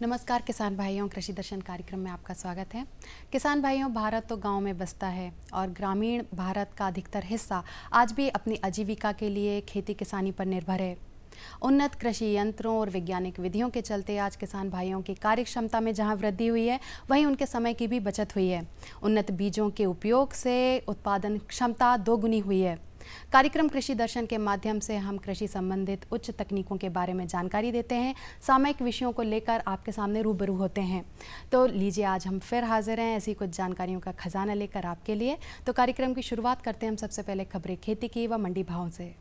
नमस्कार किसान भाइयों, कृषि दर्शन कार्यक्रम में आपका स्वागत है। किसान भाइयों, भारत तो गांव में बसता है और ग्रामीण भारत का अधिकतर हिस्सा आज भी अपनी आजीविका के लिए खेती किसानी पर निर्भर है। उन्नत कृषि यंत्रों और वैज्ञानिक विधियों के चलते आज किसान भाइयों की कार्य क्षमता में जहां वृद्धि हुई है, वहीं उनके समय की भी बचत हुई है। उन्नत बीजों के उपयोग से उत्पादन क्षमता दोगुनी हुई है। कार्यक्रम कृषि दर्शन के माध्यम से हम कृषि संबंधित उच्च तकनीकों के बारे में जानकारी देते हैं, सामयिक विषयों को लेकर आपके सामने रूबरू होते हैं। तो लीजिए, आज हम फिर हाजिर हैं ऐसी कुछ जानकारियों का खजाना लेकर आपके लिए। तो कार्यक्रम की शुरुआत करते हैं हम सबसे पहले खबरें खेती की व मंडी भावों से।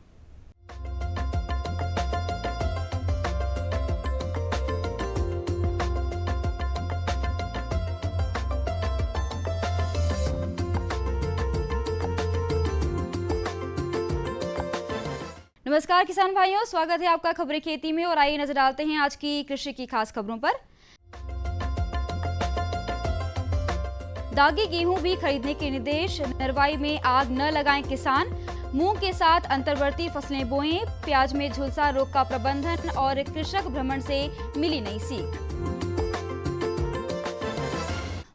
नमस्कार किसान भाइयों, स्वागत है आपका खबरें खेती में। और आइए नजर डालते हैं आज की कृषि की खास खबरों पर। दागी गेहूं भी खरीदने के निर्देश, नरवाई में आग न लगाएं किसान। मूंग के साथ अंतर्वर्ती फसलें बोएं, प्याज में झुलसा रोग का प्रबंधन और कृषक भ्रमण से मिली नई सीख।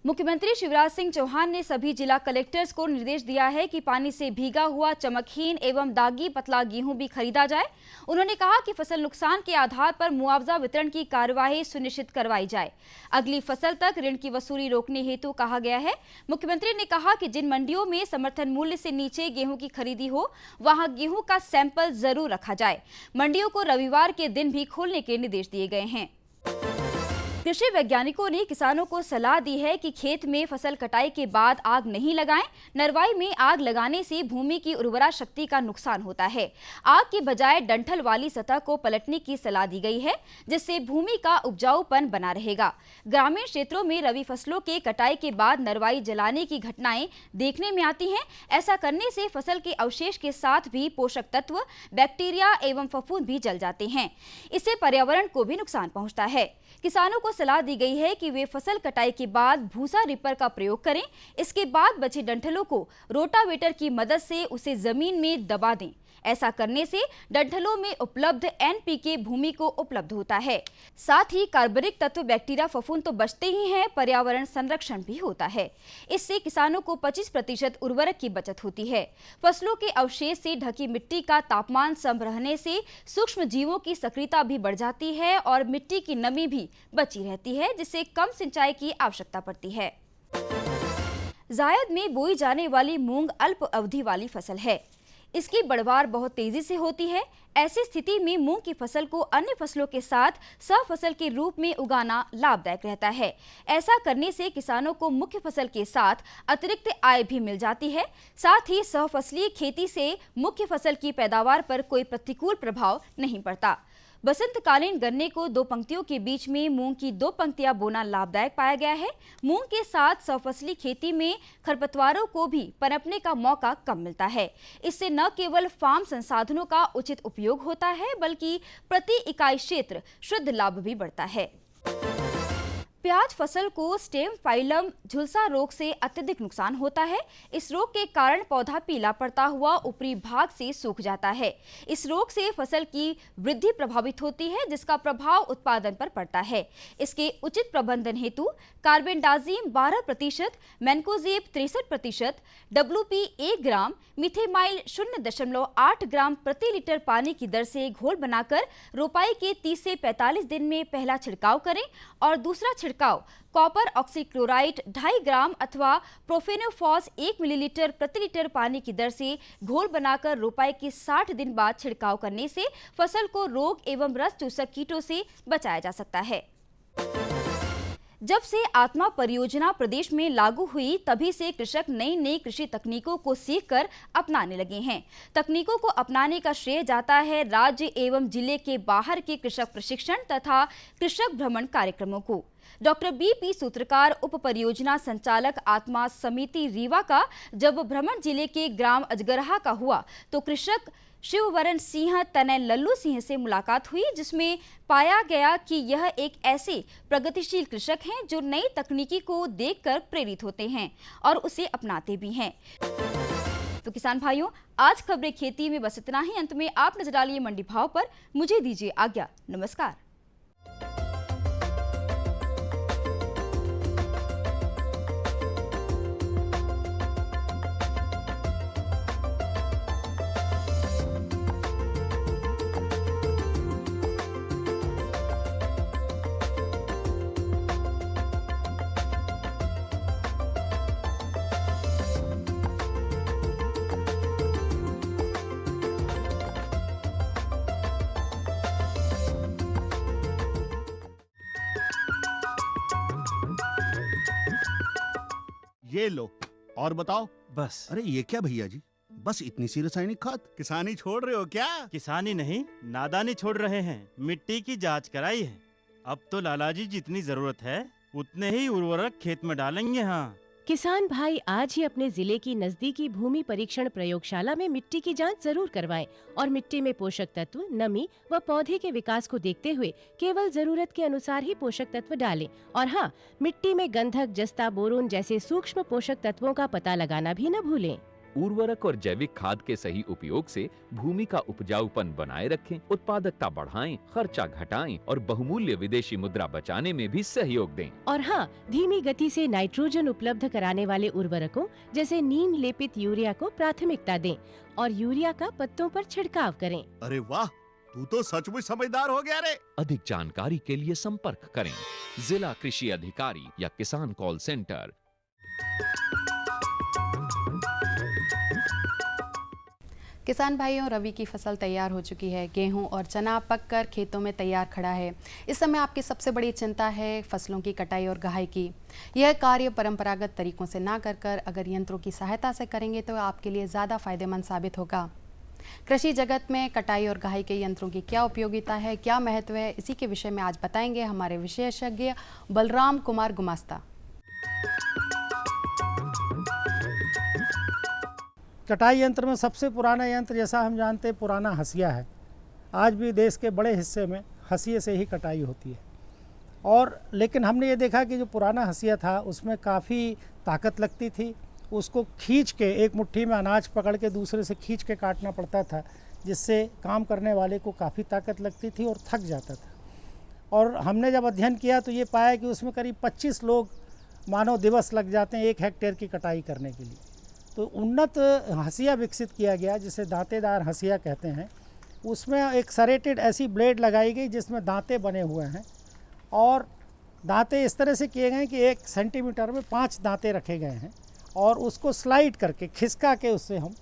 मुख्यमंत्री शिवराज सिंह चौहान ने सभी जिला कलेक्टर्स को निर्देश दिया है कि पानी से भीगा हुआ चमकहीन एवं दागी पतला गेहूं भी खरीदा जाए। उन्होंने कहा कि फसल नुकसान के आधार पर मुआवजा वितरण की कार्यवाही सुनिश्चित करवाई जाए। अगली फसल तक ऋण की वसूली रोकने हेतु कहा गया है। मुख्यमंत्री ने कहा कि जिन मंडियों में समर्थन मूल्य से नीचे गेहूं की खरीदी हो, वहां गेहूं का सैंपल जरूर रखा जाए। मंडियों को रविवार के दिन भी खोलने के निर्देश दिए गए हैं। कृषि वैज्ञानिकों ने किसानों को सलाह दी है कि खेत में फसल कटाई के बाद आग नहीं लगाएं। नरवाई में आग लगाने से भूमि की उर्वरा शक्ति का नुकसान होता है। आग के बजाय डंठल वाली सतह को पलटने की सलाह दी गई है, जिससे भूमि का उपजाऊपन बना रहेगा। ग्रामीण क्षेत्रों में रबी फसलों के कटाई के बाद नरवाई जलाने की घटनाएं देखने में आती हैं। ऐसा करने से फसल के अवशेष के साथ भी पोषक तत्व, बैक्टीरिया एवं फफूंद भी जल जाते हैं। इससे पर्यावरण को भी नुकसान पहुंचता है। किसानों को सलाह दी गई है कि वे फसल कटाई के बाद भूसा रिपर का प्रयोग करें। इसके बाद बचे डंठलों को रोटावेटर की मदद से उसे जमीन में दबा दें। ऐसा करने से डंठलों में उपलब्ध एनपीके भूमि को उपलब्ध होता है। साथ ही कार्बनिक तत्व, बैक्टीरिया, फफूंद तो बचते ही हैं, पर्यावरण संरक्षण भी होता है। इससे किसानों को 25% उर्वरक की बचत होती है। फसलों के अवशेष से ढकी मिट्टी का तापमान सम रहने से सूक्ष्म जीवों की सक्रियता भी बढ़ जाती है और मिट्टी की नमी भी बची रहती है, जिससे कम सिंचाई की आवश्यकता पड़ती है। जायद में बोई जाने वाली मूंग अल्प अवधि वाली फसल है। इसकी बढ़वार बहुत तेजी से होती है। ऐसी स्थिति में मूंग की फसल को अन्य फसलों के साथ सह फसल के रूप में उगाना लाभदायक रहता है। ऐसा करने से किसानों को मुख्य फसल के साथ अतिरिक्त आय भी मिल जाती है। साथ ही सह फसलीय खेती से मुख्य फसल की पैदावार पर कोई प्रतिकूल प्रभाव नहीं पड़ता। बसंतकालीन गन्ने को 2 पंक्तियों के बीच में मूंग की 2 पंक्तियां बोना लाभदायक पाया गया है। मूंग के साथ सफसली खेती में खरपतवारों को भी पनपने का मौका कम मिलता है। इससे न केवल फार्म संसाधनों का उचित उपयोग होता है, बल्कि प्रति इकाई क्षेत्र शुद्ध लाभ भी बढ़ता है। प्याज फसल को स्टेम फाइलम झुलसा रोग से अत्यधिक नुकसान होता है। इस रोग के कारण पौधा पीला पड़ता हुआ ऊपरी भाग से सूख जाता है। इस रोग से फसल की वृद्धि प्रभावित होती है, जिसका प्रभाव उत्पादन पर पड़ता है। इसके उचित प्रबंधन हेतु कार्बेंडाजिम 12%, मैनकोजेब 63%, WP 1 ग्राम, मिथेमाइल 0.8 ग्राम प्रति लीटर पानी की दर से घोल बनाकर रोपाई के 30 से 45 दिन में पहला छिड़काव करें और दूसरा छिड़काव कॉपर ऑक्सीक्लोराइड 2.5 ग्राम अथवा प्रोफेनोफॉस 1 मिलीलीटर प्रति लीटर पानी की दर से घोल बनाकर रोपाई के 60 दिन बाद छिड़काव करने से फसल को रोग एवं रस चूसक कीटों से बचाया जा सकता है। जब से आत्मा परियोजना प्रदेश में लागू हुई, तभी से कृषक नई नई कृषि तकनीकों को सीखकर अपनाने लगे हैं। तकनीकों को अपनाने का श्रेय जाता है राज्य एवं जिले के बाहर के कृषक प्रशिक्षण तथा कृषक भ्रमण कार्यक्रमों को। डॉक्टर BP सूत्रकार, उप परियोजना संचालक आत्मा समिति रीवा का जब भ्रमण जिले के ग्राम अजगरहा का हुआ, तो कृषक शिववरण सिंह तनय लल्लू सिंह से मुलाकात हुई, जिसमें पाया गया कि यह एक ऐसे प्रगतिशील कृषक हैं जो नई तकनीकी को देखकर प्रेरित होते हैं और उसे अपनाते भी हैं। तो किसान भाइयों, आज खबरें खेती में बस इतना ही। अंत में आप नजर डालिए मंडी भाव पर। मुझे दीजिए आज्ञा। नमस्कार। ये लो। और बताओ। बस। अरे ये क्या भैया जी, बस इतनी सी रासायनिक खाद? किसानी छोड़ रहे हो क्या? किसानी नहीं, नादानी छोड़ रहे हैं। मिट्टी की जांच कराई है। अब तो लाला जी जितनी जरूरत है उतने ही उर्वरक खेत में डालेंगे। हाँ, किसान भाई आज ही अपने जिले की नजदीकी भूमि परीक्षण प्रयोगशाला में मिट्टी की जांच जरूर करवाएं और मिट्टी में पोषक तत्व, नमी व पौधे के विकास को देखते हुए केवल जरूरत के अनुसार ही पोषक तत्व डालें। और हाँ, मिट्टी में गंधक, जस्ता, बोरोन जैसे सूक्ष्म पोषक तत्वों का पता लगाना भी न भूलें। उर्वरक और जैविक खाद के सही उपयोग से भूमि का उपजाऊपन बनाए रखें, उत्पादकता बढ़ाएं, खर्चा घटाएं और बहुमूल्य विदेशी मुद्रा बचाने में भी सहयोग दें। और हाँ, धीमी गति से नाइट्रोजन उपलब्ध कराने वाले उर्वरकों जैसे नीम लेपित यूरिया को प्राथमिकता दें और यूरिया का पत्तों पर छिड़काव करें। अरे वाह, तू तो सचमुच समझदार हो गया रे। अधिक जानकारी के लिए संपर्क करें जिला कृषि अधिकारी या किसान कॉल सेंटर। किसान भाइयों, रबी की फसल तैयार हो चुकी है। गेहूं और चना पककर खेतों में तैयार खड़ा है। इस समय आपकी सबसे बड़ी चिंता है फसलों की कटाई और गहाई की। यह कार्य परंपरागत तरीकों से ना कर अगर यंत्रों की सहायता से करेंगे तो आपके लिए ज़्यादा फायदेमंद साबित होगा। कृषि जगत में कटाई और गहाई के यंत्रों की क्या उपयोगिता है, क्या महत्व है, इसी के विषय में आज बताएंगे हमारे विशेषज्ञ बलराम कुमार गुमास्ता। कटाई यंत्र में सबसे पुराना यंत्र, जैसा हम जानते हैं, पुराना हंसिया है। आज भी देश के बड़े हिस्से में हंसिए से ही कटाई होती है। और लेकिन हमने ये देखा कि जो पुराना हंसिया था उसमें काफ़ी ताकत लगती थी। उसको खींच के, एक मुट्ठी में अनाज पकड़ के दूसरे से खींच के काटना पड़ता था, जिससे काम करने वाले को काफ़ी ताकत लगती थी और थक जाता था। और हमने जब अध्ययन किया तो ये पाया कि उसमें करीब 25 लोग मानव दिवस लग जाते हैं 1 हेक्टेयर की कटाई करने के लिए। तो उन्नत हंसिया विकसित किया गया, जिसे दांतेदार हंसिया कहते हैं। उसमें एक सरेटेड ऐसी ब्लेड लगाई गई जिसमें दांते बने हुए हैं और दांते इस तरह से किए गए कि 1 सेंटीमीटर में 5 दांते रखे गए हैं और उसको स्लाइड करके, खिसका के उससे हम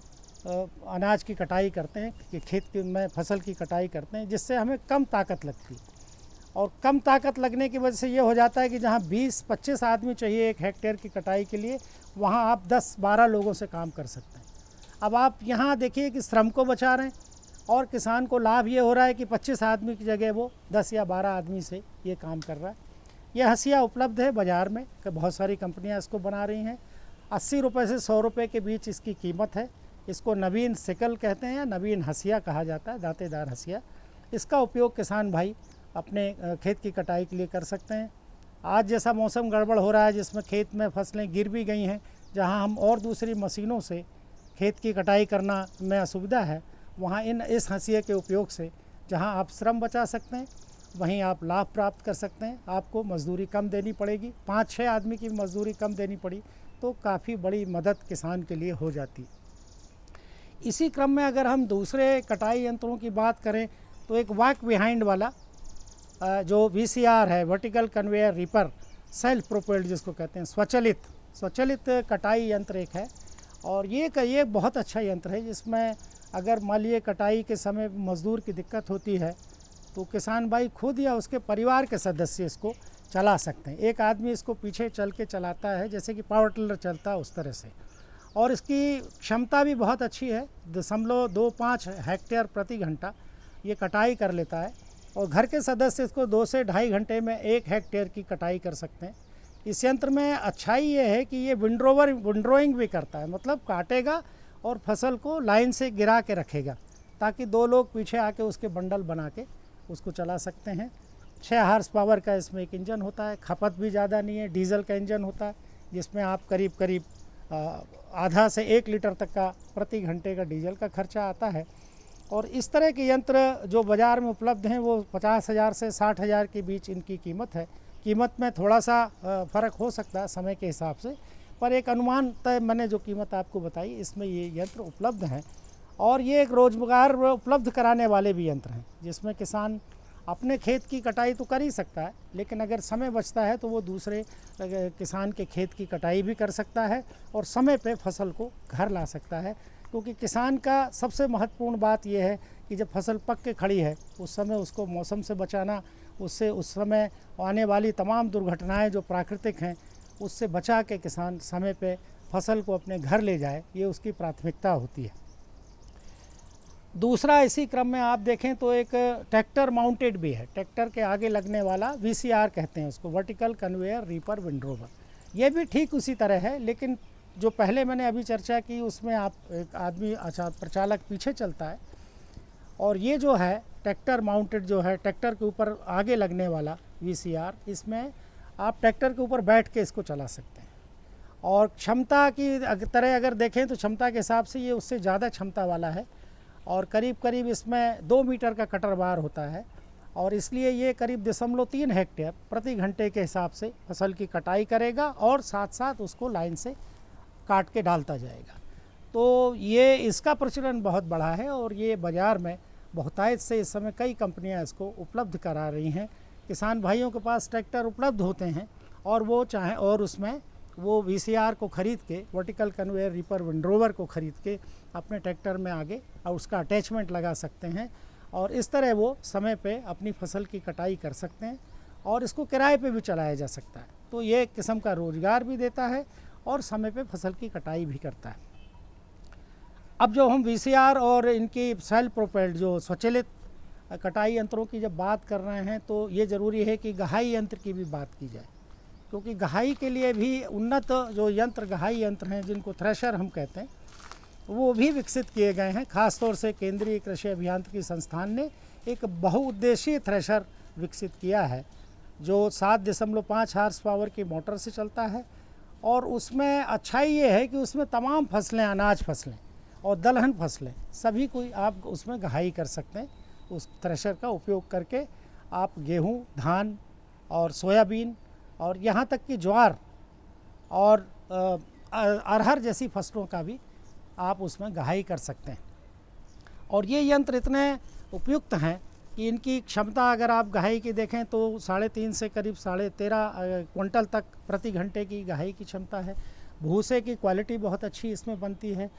अनाज की कटाई करते हैं, कि खेत में फसल की कटाई करते हैं, जिससे हमें कम ताकत लगती है। और कम ताकत लगने की वजह से ये हो जाता है कि जहाँ 20-25 आदमी चाहिए 1 हेक्टेयर की कटाई के लिए, वहाँ आप 10-12 लोगों से काम कर सकते हैं। अब आप यहाँ देखिए कि श्रम को बचा रहे हैं और किसान को लाभ ये हो रहा है कि 25 आदमी की जगह वो 10 या 12 आदमी से ये काम कर रहा है। यह हंसिया उपलब्ध है बाज़ार में, कि बहुत सारी कंपनियाँ इसको बना रही हैं। 80 रुपये से 100 रुपये के बीच इसकी कीमत है। इसको नवीन सिकल कहते हैं या नवीन हंसिया कहा जाता है, दांतेदार हंसिया। इसका उपयोग किसान भाई अपने खेत की कटाई के लिए कर सकते हैं। आज जैसा मौसम गड़बड़ हो रहा है, जिसमें खेत में फसलें गिर भी गई हैं, जहां हम और दूसरी मशीनों से खेत की कटाई करना में असुविधा है, वहां इस हंसिये के उपयोग से जहां आप श्रम बचा सकते हैं, वहीं आप लाभ प्राप्त कर सकते हैं। आपको मजदूरी कम देनी पड़ेगी। 5-6 आदमी की मजदूरी कम देनी पड़ी तो काफ़ी बड़ी मदद किसान के लिए हो जाती। इसी क्रम में अगर हम दूसरे कटाई यंत्रों की बात करें तो एक वॉक बिहाइंड वाला जो VCR है, vertical conveyor reaper, self propelled जिसको कहते हैं, स्वचालित कटाई यंत्र एक है। और ये बहुत अच्छा यंत्र है, जिसमें अगर मान लीजिए कटाई के समय मजदूर की दिक्कत होती है तो किसान भाई खुद या उसके परिवार के सदस्य इसको चला सकते हैं। एक आदमी इसको पीछे चल के चलाता है, जैसे कि पावर टिलर चलता है उस तरह से। और इसकी क्षमता भी बहुत अच्छी है, 0.25 हेक्टेयर प्रति घंटा ये कटाई कर लेता है। और घर के सदस्य इसको 2 से 2.5 घंटे में 1 हेक्टेयर की कटाई कर सकते हैं। इस यंत्र में अच्छाई ये है कि ये विंड्रोइंग भी करता है, मतलब काटेगा और फसल को लाइन से गिरा के रखेगा, ताकि 2 लोग पीछे आके उसके बंडल बना के उसको चला सकते हैं। 6 हॉर्स पावर का इसमें एक इंजन होता है, खपत भी ज़्यादा नहीं है। डीजल का इंजन होता है, जिसमें आप करीब आधा से 1 लीटर तक का प्रति घंटे का डीजल का खर्चा आता है। और इस तरह के यंत्र जो बाज़ार में उपलब्ध हैं वो 50,000 से 60,000 के बीच इनकी कीमत है। कीमत में थोड़ा सा फ़र्क हो सकता है समय के हिसाब से, पर एक अनुमान तय मैंने जो कीमत आपको बताई, इसमें ये यंत्र उपलब्ध हैं। और ये एक रोज़गार उपलब्ध कराने वाले भी यंत्र हैं, जिसमें किसान अपने खेत की कटाई तो कर ही सकता है, लेकिन अगर समय बचता है तो वो दूसरे किसान के खेत की कटाई भी कर सकता है और समय पे फसल को घर ला सकता है। क्योंकि किसान का सबसे महत्वपूर्ण बात यह है कि जब फसल पक के खड़ी है उस समय उसको मौसम से बचाना, उससे उस समय आने वाली तमाम दुर्घटनाएं जो प्राकृतिक हैं उससे बचा के किसान समय पे फसल को अपने घर ले जाए, ये उसकी प्राथमिकता होती है। दूसरा इसी क्रम में आप देखें तो एक ट्रैक्टर माउंटेड भी है, ट्रैक्टर के आगे लगने वाला VCR कहते हैं उसको, वर्टिकल कन्वेयर रीपर विंडरोवर। ये भी ठीक उसी तरह है, लेकिन जो पहले मैंने अभी चर्चा की उसमें आप एक आदमी प्रचालक पीछे चलता है, और ये जो है ट्रैक्टर माउंटेड जो है, ट्रैक्टर के ऊपर आगे लगने वाला VCR, इसमें आप ट्रैक्टर के ऊपर बैठ के इसको चला सकते हैं। और क्षमता की तरह अगर देखें तो क्षमता के हिसाब से ये उससे ज़्यादा क्षमता वाला है, और करीब करीब इसमें 2 मीटर का कटर बार होता है, और इसलिए ये करीब 0.3 हेक्टेयर प्रति घंटे के हिसाब से फसल की कटाई करेगा और साथ साथ उसको लाइन से काट के डालता जाएगा। तो ये इसका प्रचलन बहुत बढ़ा है, और ये बाज़ार में बहुतायत से इस समय कई कंपनियां इसको उपलब्ध करा रही हैं। किसान भाइयों के पास ट्रैक्टर उपलब्ध होते हैं, और वो चाहें और उसमें वो VCR को ख़रीद के, वर्टिकल कन्वेयर रीपर विंडरोवर को ख़रीद के अपने ट्रैक्टर में आगे और उसका अटैचमेंट लगा सकते हैं, और इस तरह वो समय पे अपनी फसल की कटाई कर सकते हैं, और इसको किराए पे भी चलाया जा सकता है। तो ये एक किस्म का रोज़गार भी देता है और समय पे फसल की कटाई भी करता है। अब जो हम VCR और इनकी सेल्फ प्रोपेल्ड जो स्वचालित कटाई यंत्रों की जब बात कर रहे हैं, तो ये ज़रूरी है कि गहाई यंत्र की भी बात की जाए, क्योंकि गहाई के लिए भी उन्नत जो यंत्र, गहाई यंत्र हैं जिनको थ्रेशर हम कहते हैं, वो भी विकसित किए गए हैं। ख़ासतौर से केंद्रीय कृषि अभियांत्रिकी संस्थान ने एक बहुउद्देशीय थ्रेशर विकसित किया है, जो 7.5 हार्स पावर की मोटर से चलता है, और उसमें अच्छाई ये है कि उसमें तमाम फसलें, अनाज फसलें और दलहन फसलें सभी कोई आप उसमें गहाई कर सकते हैं। उस थ्रेशर का उपयोग करके आप गेहूँ, धान और सोयाबीन और यहाँ तक कि ज्वार और अरहर जैसी फसलों का भी आप उसमें गहाई कर सकते हैं। और ये यंत्र इतने उपयुक्त हैं कि इनकी क्षमता अगर आप गहाई की देखें तो 3.5 से करीब 13.5 क्विंटल तक प्रति घंटे की गहाई की क्षमता है। भूसे की क्वालिटी बहुत अच्छी इसमें बनती है,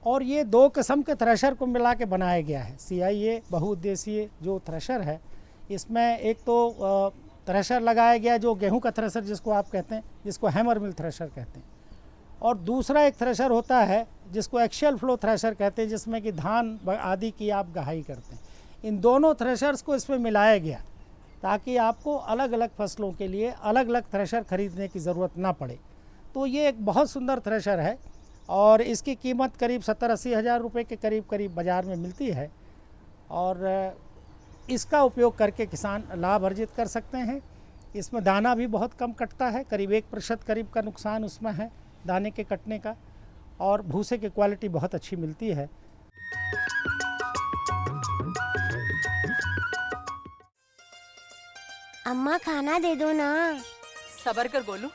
और ये 2 किस्म के थ्रेशर को मिला के बनाया गया है। CIA बहुउद्देशीय जो थ्रेशर है, इसमें एक तो थ्रेशर लगाया गया जो गेहूं का थ्रेशर जिसको आप कहते हैं, जिसको हैमर मिल थ्रेशर कहते हैं, और दूसरा एक थ्रेशर होता है जिसको एक्शियल फ्लो थ्रेशर कहते हैं, जिसमें कि धान आदि की आप गहाई करते हैं। इन दोनों थ्रेशर्स को इसमें मिलाया गया ताकि आपको अलग अलग फसलों के लिए अलग अलग थ्रेशर खरीदने की ज़रूरत ना पड़े। तो ये एक बहुत सुंदर थ्रेशर है, और इसकी कीमत करीब 70-80 हज़ार रुपये के करीब बाज़ार में मिलती है, और इसका उपयोग करके किसान लाभ अर्जित कर सकते हैं। इसमें दाना भी बहुत कम कटता है, करीब 1% करीब का नुकसान उसमें है दाने के कटने का, और भूसे की क्वालिटी बहुत अच्छी मिलती है। अम्मा खाना दे दो ना। सबर कर गोलू,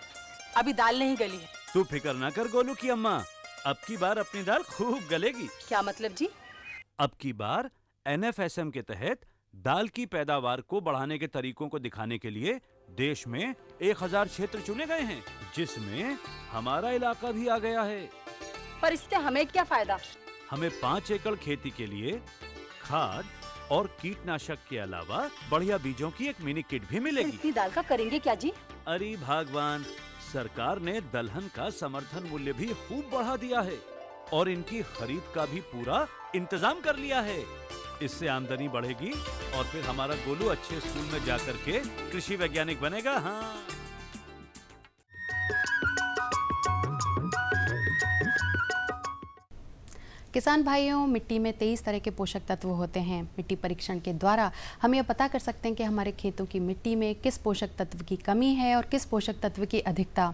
अभी दाल नहीं गली है। तू फिक्र ना कर गोलू की अम्मा, अब की बार अपनी दाल खूब गलेगी। क्या मतलब जी? अब की बार NFSM के तहत दाल की पैदावार को बढ़ाने के तरीकों को दिखाने के लिए देश में 1000 क्षेत्र चुने गए हैं, जिसमें हमारा इलाका भी आ गया है। पर इससे हमें क्या फायदा? हमें 5 एकड़ खेती के लिए खाद और कीटनाशक के अलावा बढ़िया बीजों की एक मिनी किट भी मिलेगी। इतनी दाल का करेंगे क्या जी? अरे भगवान, सरकार ने दलहन का समर्थन मूल्य भी खूब बढ़ा दिया है, और इनकी खरीद का भी पूरा इंतजाम कर लिया है। इससे आमदनी बढ़ेगी, और फिर हमारा गोलू अच्छे स्कूल में जाकर के कृषि वैज्ञानिक बनेगा। हाँ, किसान भाइयों, मिट्टी में 23 तरह के पोषक तत्व होते हैं। मिट्टी परीक्षण के द्वारा हम यह पता कर सकते हैं कि हमारे खेतों की मिट्टी में किस पोषक तत्व की कमी है और किस पोषक तत्व की अधिकता।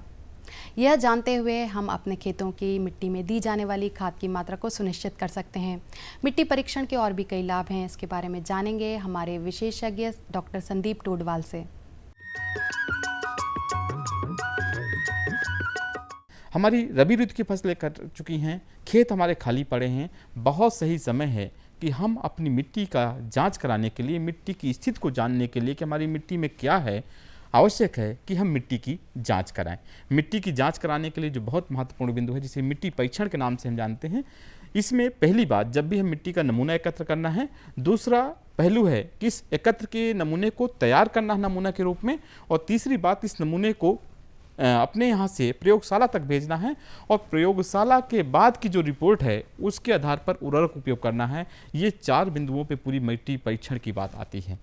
यह जानते हुए हम अपने खेतों की मिट्टी में दी जाने वाली खाद की मात्रा को सुनिश्चित कर सकते हैं। मिट्टी परीक्षण के और भी कई लाभ हैं, इसके बारे में जानेंगे हमारे विशेषज्ञ डॉक्टर संदीप टोडवाल से। हमारी रबी ऋतु की फसलें कट चुकी हैं, खेत हमारे खाली पड़े हैं। बहुत सही समय है कि हम अपनी मिट्टी का जांच कराने के लिए, मिट्टी की स्थिति को जानने के लिए कि हमारी मिट्टी में क्या है, आवश्यक है कि हम मिट्टी की जांच कराएं। मिट्टी की जांच कराने के लिए जो बहुत महत्वपूर्ण बिंदु है, जिसे मिट्टी परीक्षण के नाम से हम जानते हैं, इसमें पहली बात, जब भी हम मिट्टी का नमूना एकत्र करना है। दूसरा पहलू है कि इस एकत्र के नमूने को तैयार करना है नमूना के रूप में। और तीसरी बात, इस नमूने को अपने यहाँ से प्रयोगशाला तक भेजना है और प्रयोगशाला के बाद की जो रिपोर्ट है उसके आधार पर उर्वरक उपयोग करना है। ये 4 बिंदुओं पे पूरी मिट्टी परीक्षण की बात आती है।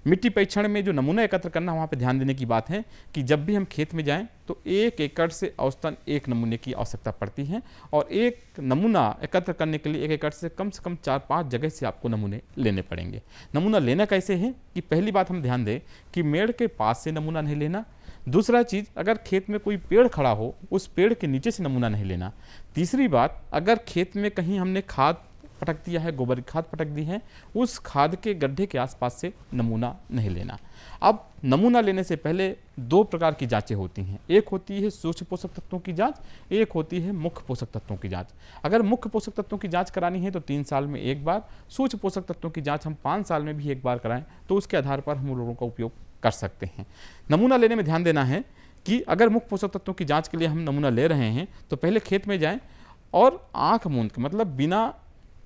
मिट्टी परीक्षण में जो नमूना एकत्र करना, वहाँ पे ध्यान देने की बात है कि जब भी हम खेत में जाएं तो 1 एकड़ से औसतन 1 नमूने की आवश्यकता पड़ती है और एक नमूना एकत्र करने के लिए 1 एकड़ से कम 4-5 जगह से आपको नमूने लेने पड़ेंगे। नमूना लेना कैसे है कि पहली बात हम ध्यान दें कि मेड़ के पास से नमूना नहीं लेना। दूसरा चीज़, अगर खेत में कोई पेड़ खड़ा हो उस पेड़ के नीचे से नमूना नहीं लेना। तीसरी बात, अगर खेत में कहीं हमने खाद पटक दिया है, गोबर की खाद पटक दी है, उस खाद के गड्ढे के आसपास से नमूना नहीं लेना। अब नमूना लेने से पहले 2 प्रकार की जांचें होती हैं। एक होती है सूक्ष्म पोषक तत्वों की जांच, एक होती है मुख्य पोषक तत्वों की जांच। अगर मुख्य पोषक तत्वों की जांच करानी है तो 3 साल में एक बार, सूक्ष्म पोषक तत्वों की जांच हम 5 साल में भी एक बार कराएं तो उसके आधार पर हम उर्वरकों का उपयोग कर सकते हैं। नमूना लेने में ध्यान देना है कि अगर मुख्य पोषक तत्वों की जाँच के लिए हम नमूना ले रहे हैं तो पहले खेत में जाएँ और आँख मूंद के, मतलब बिना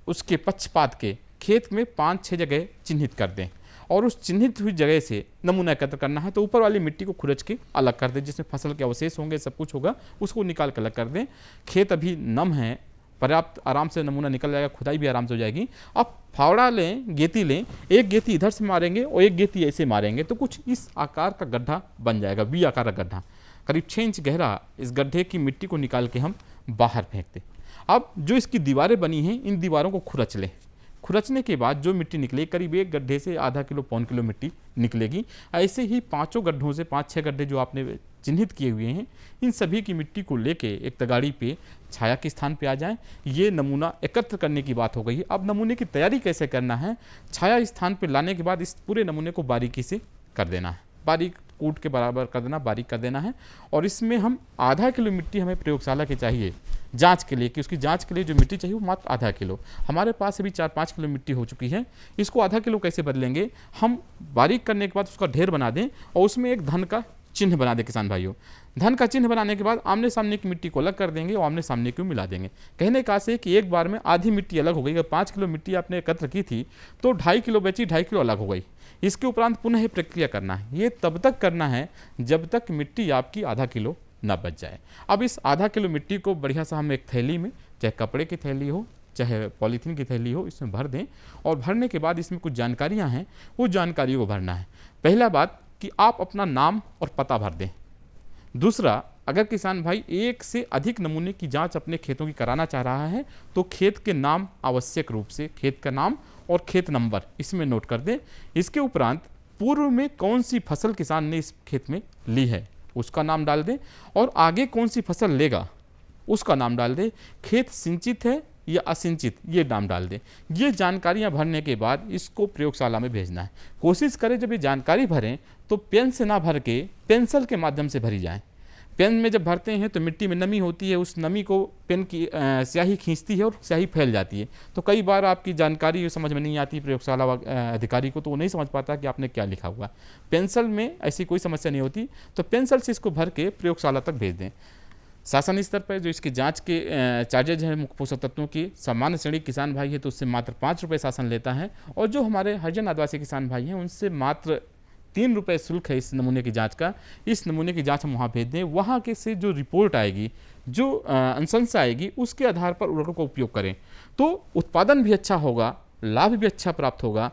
उसके पक्षपात के खेत में 5-6 जगह चिन्हित कर दें और उस चिन्हित हुई जगह से नमूना एकत्र करना है। तो ऊपर वाली मिट्टी को खुरच के अलग कर दें, जिसमें फसल के अवशेष होंगे, सब कुछ होगा, उसको निकाल कर अलग कर दें। खेत अभी नम है, पर्याप्त आराम से नमूना निकल जाएगा, खुदाई भी आराम से हो जाएगी। अब फावड़ा लें, गेती लें, एक गेती इधर से मारेंगे और एक गेती ऐसे मारेंगे तो कुछ इस आकार का गड्ढा बन जाएगा, वी आकार का गड्ढा, करीब 6 इंच गहरा। इस गड्ढे की मिट्टी को निकाल के हम बाहर फेंक दें। अब जो इसकी दीवारें बनी हैं, इन दीवारों को खुरच लें। खुरचने के बाद जो मिट्टी निकले, करीब 1 गड्ढे से आधा किलो, 1.25 किलो मिट्टी निकलेगी। ऐसे ही 5 गड्ढों से 5-6 गड्ढे जो आपने चिन्हित किए हुए हैं, इन सभी की मिट्टी को लेके एक तगाड़ी पे छाया के स्थान पे आ जाएं। ये नमूना एकत्र करने की बात हो गई। अब नमूने की तैयारी कैसे करना है? छाया स्थान पे लाने के बाद इस पूरे नमूने को बारीकी से कर देना है, बारीक कूट के बराबर कर देना, बारीक कर देना है। और इसमें हम आधा किलो मिट्टी हमें प्रयोगशाला की चाहिए जांच के लिए, कि उसकी जांच के लिए जो मिट्टी चाहिए वो मात्र आधा किलो। हमारे पास अभी 4-5 किलो मिट्टी हो चुकी है। इसको आधा किलो कैसे बदलेंगे? हम बारीक करने के बाद उसका ढेर बना दें और उसमें एक धन का चिन्ह बना दें। किसान भाइयों, धन का चिन्ह बनाने के बाद आमने सामने की मिट्टी को अलग कर देंगे और आमने सामने को मिला देंगे। कहने का से कि एक बार में आधी मिट्टी अलग हो गई। अगर 5 किलो मिट्टी आपने एकत्र की थी तो 2.5 किलो बची, 2.5 किलो अलग हो गई। इसके उपरांत पुनः ये प्रक्रिया करना है। ये तब तक करना है जब तक मिट्टी आपकी आधा किलो ना बच जाए। अब इस आधा किलो मिट्टी को बढ़िया सा हम एक थैली में, चाहे कपड़े की थैली हो चाहे पॉलीथीन की थैली हो, इसमें भर दें। और भरने के बाद इसमें कुछ जानकारियां हैं, वो जानकारियों को भरना है। पहला बात कि आप अपना नाम और पता भर दें। दूसरा, अगर किसान भाई 1 से अधिक नमूने की जांच अपने खेतों की कराना चाह रहा है तो खेत के नाम आवश्यक रूप से, खेत का नाम और खेत नंबर इसमें नोट कर दें। इसके उपरांत पूर्व में कौन सी फसल किसान ने इस खेत में ली है उसका नाम डाल दें और आगे कौन सी फसल लेगा उसका नाम डाल दें। खेत सिंचित है या असिंचित ये नाम डाल दें। ये जानकारियां भरने के बाद इसको प्रयोगशाला में भेजना है। कोशिश करें जब ये जानकारी भरें तो पेन से ना भर के पेंसिल के माध्यम से भरी जाए। पेन में जब भरते हैं तो मिट्टी में नमी होती है, उस नमी को पेन की स्याही खींचती है और स्याही फैल जाती है। तो कई बार आपकी जानकारी समझ में नहीं आती प्रयोगशाला अधिकारी को, तो वो नहीं समझ पाता कि आपने क्या लिखा हुआ। पेंसिल में ऐसी कोई समस्या नहीं होती, तो पेंसिल से इसको भर के प्रयोगशाला तक भेज दें। शासन स्तर पर जो इसकी जांच के चार्जेज हैं मुख्य पोषक तत्वों की, सामान्य श्रेणी किसान भाई है तो उससे मात्र 5 रुपये शासन लेता है और जो हमारे हरिजन आदिवासी किसान भाई हैं उनसे मात्र 3 रुपये शुल्क है इस नमूने की जांच का। इस नमूने की जांच हम वहाँ भेज दें। वहाँ के से जो रिपोर्ट आएगी, जो अनुशंसा आएगी, उसके आधार पर उर्वरकों का उपयोग करें तो उत्पादन भी अच्छा होगा, लाभ भी अच्छा प्राप्त होगा,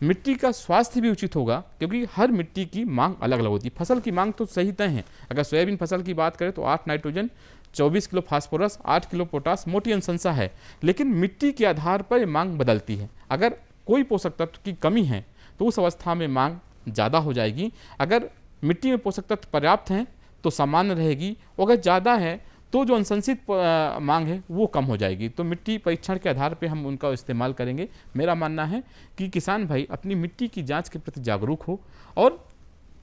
मिट्टी का स्वास्थ्य भी उचित होगा। क्योंकि हर मिट्टी की मांग अलग अलग होती है। फसल की मांग तो सही तय है। अगर सोयाबीन फसल की बात करें तो 8 nitrogen, 24 kilo phosphorus, 8 kilo potash मोटी अनुशंसा है, लेकिन मिट्टी के आधार पर मांग बदलती है। अगर कोई पोषक तत्व की कमी है तो उस अवस्था में मांग ज़्यादा हो जाएगी। अगर मिट्टी में पोषक तत्व पर्याप्त हैं तो सामान्य रहेगी, और अगर ज़्यादा है तो जो अनुशंसित मांग है वो कम हो जाएगी। तो मिट्टी परीक्षण के आधार पे हम उनका इस्तेमाल करेंगे। मेरा मानना है कि किसान भाई अपनी मिट्टी की जांच के प्रति जागरूक हो और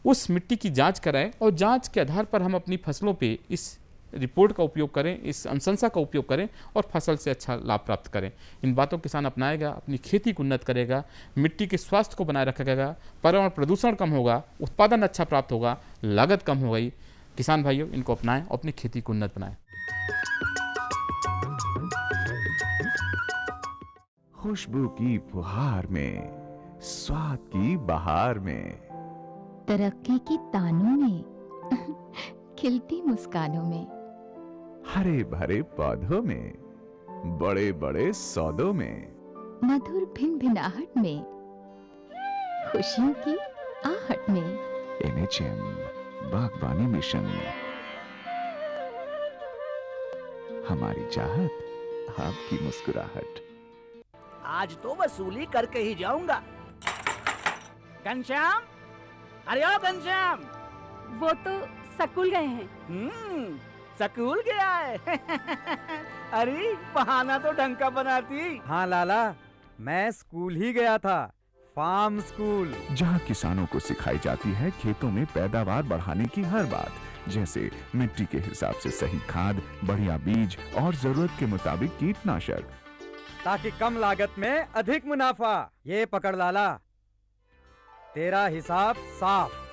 उस मिट्टी की जांच कराएं और जांच के आधार पर हम अपनी फसलों पे इस रिपोर्ट का उपयोग करें, इस अनुशंसा का उपयोग करें और फसल से अच्छा लाभ प्राप्त करें। इन बातों किसान अपनाएगा, अपनी खेती को उन्नत करेगा, मिट्टी के स्वास्थ्य को बनाए रखेगा, पर्यावरण प्रदूषण कम होगा, उत्पादन अच्छा प्राप्त होगा, लागत कम हो गई। किसान भाइयों, इनको अपनाएं और अपनी खेती को उन्नत बनाएं। खुशबू की फुहार में, स्वाद की बहार में, तरक्की की तानों में, खिलती मुस्कानों में, हरे भरे पौधों में, बड़े बड़े सौदों में, मधुर भिनभिनाहट में, खुशियों की आहट में। NHM बागवानी मिशन, हमारी चाहत, आपकी मुस्कुराहट। आज तो वसूली करके ही जाऊंगा। घनश्याम, अरे ओ घनश्याम, वो तो स्कूल गए हैं। स्कूल गया है। अरे बहाना तो ढंग का बनाती। हाँ लाला, मैं स्कूल ही गया था, फार्म स्कूल, जहाँ किसानों को सिखाई जाती है खेतों में पैदावार बढ़ाने की हर बात, जैसे मिट्टी के हिसाब से सही खाद, बढ़िया बीज और जरूरत के मुताबिक कीटनाशक, ताकि कम लागत में अधिक मुनाफा। ये पकड़ लाला, तेरा हिसाब साफ।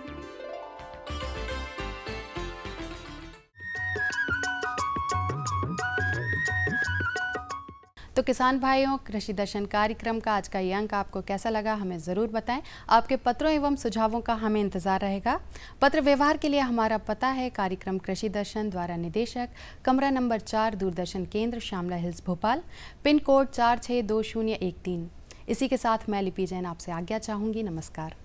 तो किसान भाइयों, कृषि दर्शन कार्यक्रम का आज का ये अंक आपको कैसा लगा हमें ज़रूर बताएं। आपके पत्रों एवं सुझावों का हमें इंतज़ार रहेगा। पत्र व्यवहार के लिए हमारा पता है कार्यक्रम कृषि दर्शन, द्वारा निदेशक, कमरा number 4, Doordarshan Kendra, Shyamla hills, Bhopal, pin code 462013। इसी के साथ मैं लिपि जैन आपसे आज्ञा चाहूँगी। नमस्कार।